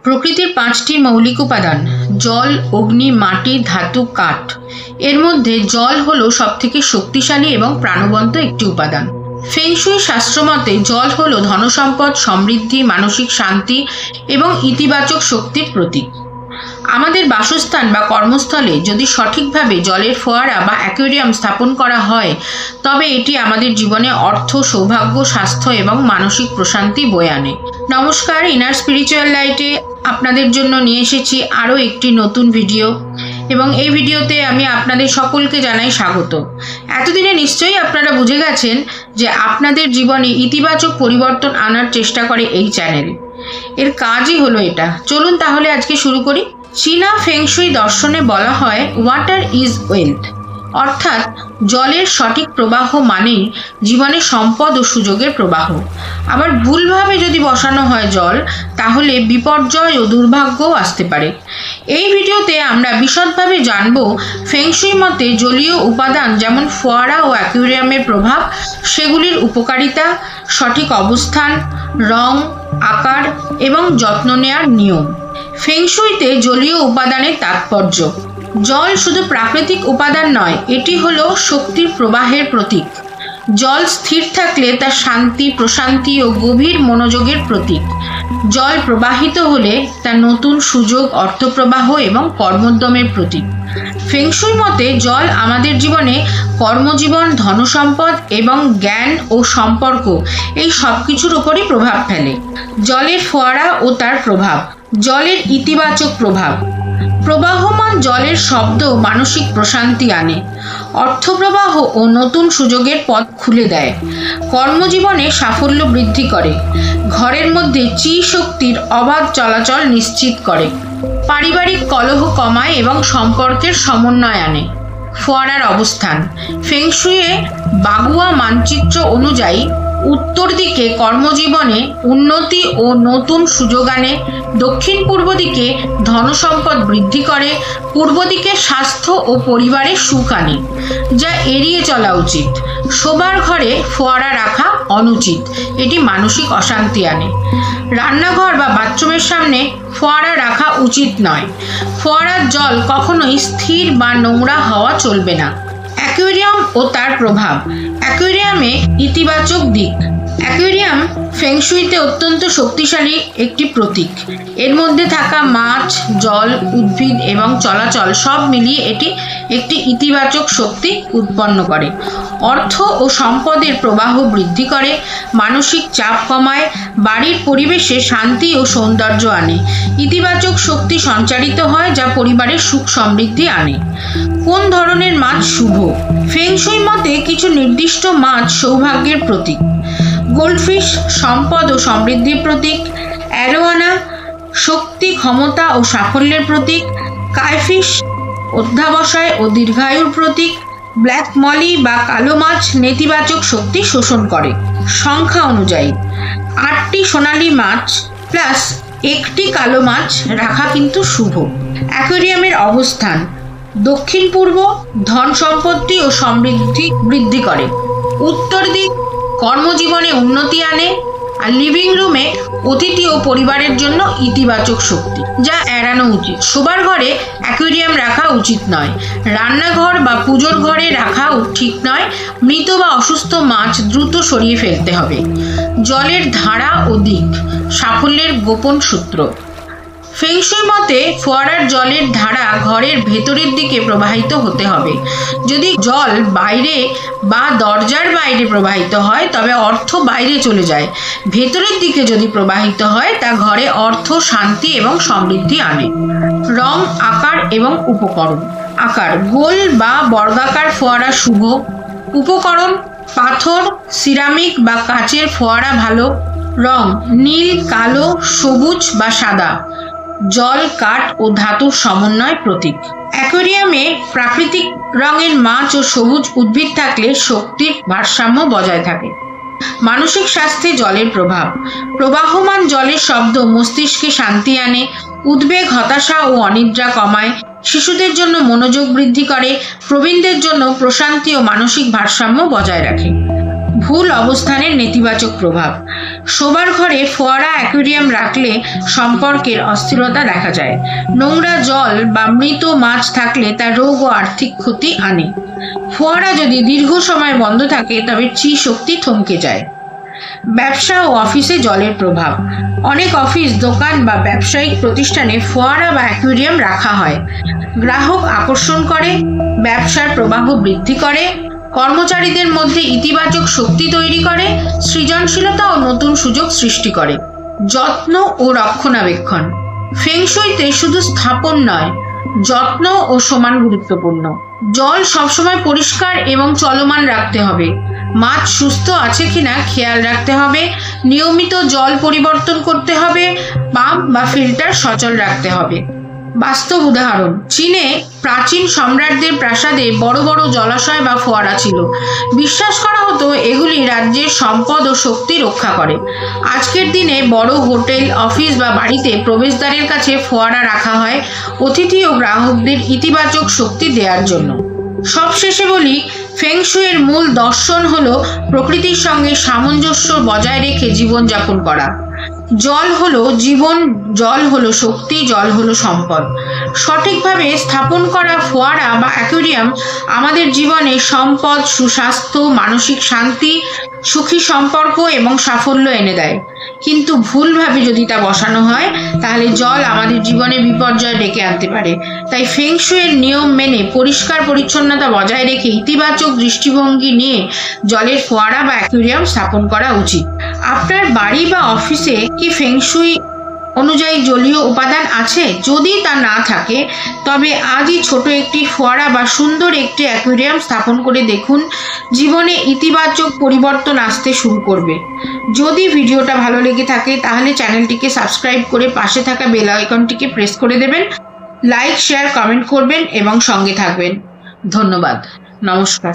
প্রকৃতির 5টি মৌলিক উপাদান জল, অগ্নি, মাটি, ধাতু, কাঠ। এর মধ্যে জল হলো সবথেকে শক্তিশালী এবং প্রাণবন্ত একটি উপাদান। ফেংশুই শাস্ত্রমতে জল হলো ধনসম্পদ, সমৃদ্ধি, মানসিক শান্তি এবং ইতিবাচক শক্তির প্রতীক। আমাদের বাসস্থান বা কর্মস্থলে যদি সঠিকভাবে জলের ফোয়ারা বা অ্যাকোয়ারিয়াম স্থাপন করা হয় তবে এটি আমাদের জীবনে অর্থ, সৌভাগ্য, স্বাস্থ্য এবং মানসিক প্রশান্তি বয়ে আনে। নমস্কার, ইনার স্পিরিচুয়াল লাইটে আপনাদের জন্য নিয়ে এসেছি আরও একটি নতুন ভিডিও এবং এই ভিডিওতে আমি আপনাদের সকলকে জানাই স্বাগত। এতদিনে নিশ্চয়ই আপনারা বুঝে গেছেন যে আপনাদের জীবনে ইতিবাচক পরিবর্তন আনার চেষ্টা করে এই চ্যানেল। এর কাজই হলো এটা। চলুন তাহলে আজকে শুরু করি। চীনা ফেংশুই দর্শনে বলা হয় ওয়াটার ইজ ওয়েলথ, অর্থাৎ জলের সঠিক প্রবাহ মানেই জীবনে সম্পদ ও সুযোগের প্রবাহ। আবার ভুলভাবে যদি বসানো হয় জল তাহলে বিপর্যয় ও দুর্ভাগ্যও আসতে পারে। এই ভিডিওতে আমরা বিশদভাবে জানব ফেংশুই মতে জলীয় উপাদান যেমন ফোয়ারা ও অ্যাকোয়ারিয়ামের প্রভাব, সেগুলির উপকারিতা, সঠিক অবস্থান, রং, আকার এবং যত্ন নেওয়ার নিয়ম। ফেংশুইতে জলীয় উপাদানের তাৎপর্য। জল শুধু প্রাকৃতিক উপাদান নয়, এটি হলো শক্তির প্রবাহের প্রতীক। জল স্থির থাকলে তা শান্তি, প্রশান্তি ও গভীর মনোযোগের প্রতীক। জল প্রবাহিত হলে তা নতুন সুযোগ, অর্থপ্রবাহ এবং কর্মোদ্যমের প্রতীক। ফেংশুই মতে জল আমাদের জীবনে কর্মজীবন, ধনসম্পদ এবং জ্ঞান ও সম্পর্ক এই সব কিছুর উপরই প্রভাব ফেলে। জলের ফোয়ারা ও তার প্রভাব। জলের ইতিবাচক প্রভাব। প্রবাহমান জলের শব্দ মানসিক প্রশান্তি আনে, অর্থপ্রবাহ ও নতুন সুযোগের পথ খুলে দেয়, কর্মজীবনে সাফল্য বৃদ্ধি করে, ঘরের মধ্যে চি শক্তির অবাধ চলাচল নিশ্চিত করে, পারিবারিক কলহ কমায় এবং সম্পর্কের সমন্বয় আনে। ফোয়ারার অবস্থান। ফেংশুইয়ে বাগুয়া মানচিত্র অনুযায়ী উত্তর দিকে কর্মজীবনে উন্নতি ও নতুন সুযোগ আনে, দক্ষিণ পূর্ব দিকে ধনসম্পদ বৃদ্ধি করে, পূর্ব দিকে স্বাস্থ্য ও পরিবারের সুখ আনে, যা এড়িয়ে চলা উচিত। শোবার ঘরে ফোয়ারা রাখা অনুচিত, এটি মানসিক অশান্তি আনে। রান্নাঘর বা বাথরুমের সামনে ফোয়ারা রাখা উচিত নয়। ফোয়ারার জল কখনোই স্থির বা নোংরা হওয়া চলবে না। অ্যাকোয়ারিয়াম ও তার প্রভাব। অ্যাকোয়ারিয়ামে ইতিবাচক দিক। অ্যাকোয়ারিয়াম ফেংশুইতে অত্যন্ত শক্তিশালী একটি প্রতীক। এর মধ্যে থাকা মাছ, জল, উদ্ভিদ এবং চলাচল সব মিলিয়ে এটি একটি ইতিবাচক শক্তি উৎপন্ন করে। অর্থ ও সম্পদের প্রবাহ বৃদ্ধি করে, মানসিক চাপ কমায়, বাড়ির পরিবেশে শান্তি ও সৌন্দর্য আনে, ইতিবাচক শক্তি সঞ্চারিত হয় যা পরিবারের সুখ সমৃদ্ধি আনে। কোন ধরনের মাছ শুভ? ফেংশুই মতে কিছু নির্দিষ্ট মাছ সৌভাগ্যের প্রতীক। গোল্ডফিশ সম্পদ ও সমৃদ্ধির প্রতীক, অ্যারোয়ানা শক্তি, ক্ষমতা ও সাফল্যের প্রতীক, কাইফিশ অধ্যাবসায় ও দীর্ঘায়ুর প্রতীক, ব্ল্যাক মলি বা কালো মাছ নেতিবাচক শক্তি শোষণ করে। সংখ্যা অনুযায়ী 8টি সোনালী মাছ প্লাস 1টি কালো মাছ রাখা কিন্তু শুভ। অ্যাকোয়ারিয়ামের অবস্থান। দক্ষিণ পূর্ব ধন সম্পত্তি ও সমৃদ্ধি বৃদ্ধি করে, উত্তর দিক কর্মজীবনে উন্নতি আনে, আর লিভিং রুমে অতিথি ও পরিবারের জন্য ইতিবাচক শক্তি, যা এড়ানো উচিত। শোবার ঘরে অ্যাকোয়ারিয়াম রাখা উচিত নয়। রান্নাঘর বা পুজোর ঘরে রাখা ঠিক নয়। মৃত বা অসুস্থ মাছ দ্রুত সরিয়ে ফেলতে হবে। জলের ধারা ও দিক। সাফল্যের গোপন সূত্র। ফেংশুই মতে ফোয়ারার জলের ধারা ঘরের ভেতরের দিকে প্রবাহিত হতে হবে। যদি জল বাইরে বা দরজার বাইরে প্রবাহিত হয় তবে অর্থ বাইরে চলে যায়। ভেতরের দিকে যদি প্রবাহিত হয় তা ঘরে অর্থ, শান্তি এবং সমৃদ্ধি আনে। রং, আকার এবং উপকরণ। আকার। গোল বা বর্গাকার ফোয়ারা শুভ। উপকরণ। পাথর, সিরামিক বা কাচের ফোয়ারা ভালো। রং। নীল, কালো, সবুজ বা সাদা। জল, কাঠ ও ধাতুর সমন্বয় প্রতীক। অ্যাকোয়ারিয়ামে প্রাকৃতিক রঙের মাছ ও সবুজ উদ্ভিদ থাকলে শক্তির ভারসাম্য বজায় থাকে। মানসিক স্বাস্থ্যে জলের প্রভাব। প্রবাহমান জলের শব্দ মস্তিষ্কে শান্তি আনে, উদ্বেগ, হতাশা ও অনিদ্রা কমায়, শিশুদের জন্য মনোযোগ বৃদ্ধি করে, প্রবীণদের জন্য প্রশান্তি ও মানসিক ভারসাম্য বজায় রাখে। ভুল অবস্থানের নেতিবাচক প্রভাব। শোবার ঘরে ফোয়ারা অ্যাকুয়ারিয়াম রাখলে সম্পর্কের অস্থিরতা দেখা যায়। নোংরা জল বা মৃত মাছ থাকলে তা রোগ ও আর্থিক ক্ষতি আনে। ফোয়ারা যদি দীর্ঘ সময় বন্ধ থাকে তবে চি শক্তি থমকে যায়। ব্যবসা ও অফিসে জলের প্রভাব। অনেক অফিস, দোকান বা ব্যবসায়িক প্রতিষ্ঠানে ফোয়ারা বা অ্যাকুয়ারিয়াম রাখা হয়। গ্রাহক আকর্ষণ করে, ব্যবসার প্রবাহ বৃদ্ধি করে, কর্মচারীদের মধ্যে ইতিবাচক শক্তি তৈরি করে, সৃজনশীলতা ও নতুন সুযোগ সৃষ্টি করে। যত্ন ও রক্ষণাবেক্ষণ। ফেংশুইতে শুধু স্থাপন নয়, যত্ন ও সমান গুরুত্বপূর্ণ। জল সবসময় পরিষ্কার এবং চলমান রাখতে হবে। মাছ সুস্থ আছে কিনা খেয়াল রাখতে হবে। নিয়মিত জল পরিবর্তন করতে হবে। পাম্প বা ফিল্টার সচল রাখতে হবে। বাস্তব উদাহরণ: চীনে প্রাচীন সম্রাটদের প্রাসাদে বড় বড় জলাশয় বা ফোয়ারা ছিল। বিশ্বাস করা হতো এগুলি রাজ্যের সম্পদ ও শক্তি রক্ষা করে। আজকের দিনে বড় হোটেল, অফিস বা বাড়িতে প্রবেশদ্বারের কাছে ফোয়ারা রাখা হয় অতিথি ও গ্রাহকদের ইতিবাচক শক্তি দেওয়ার জন্য। সবশেষে বলি, ফেংশুইয়ের মূল দর্শন হলো প্রকৃতির সঙ্গে সামঞ্জস্য বজায় রেখে জীবনযাপন করা। জল হলো জীবন, জল হলো শক্তি, জল হলো সম্পদ। সঠিকভাবে স্থাপন করা ফোয়ারা বা অ্যাকুয়ারিয়াম আমাদের জীবনে সম্পদ, সুস্বাস্থ্য, মানসিক শান্তি, সুখী সম্পর্ক এবং সাফল্য এনে দেয়। কিন্তু ভুলভাবে যদি তা বসানো হয় তাহলে জল আমাদের জীবনে বিপর্যয় ডেকে আনতে পারে। তাই ফেংশুইয়ের নিয়ম মেনে পরিষ্কার পরিচ্ছন্নতা বজায় রেখে ইতিবাচক দৃষ্টিভঙ্গি নিয়ে জলের ফোয়ারা বা অ্যাকুয়ারিয়াম স্থাপন করা উচিত। আপনার বাড়ি বা অফিসে কি ফেংশুই অনুযায়ী জলীয় উপাদান আছে? যদি তা না থাকে তবে আজই ছোট একটি ফোয়ারা বা সুন্দর একটি অ্যাকুয়ারিয়াম স্থাপন করে দেখুন। জীবনে ইতিবাচক পরিবর্তন আসতে শুরু করবে। যদি ভিডিওটা ভালো লেগে থাকে তাহলে চ্যানেলটিকে সাবস্ক্রাইব করে পাশে থাকা বেল আইকনটিকে প্রেস করে দেবেন। লাইক, শেয়ার, কমেন্ট করবেন এবং সঙ্গে থাকবেন। ধন্যবাদ। নমস্কার।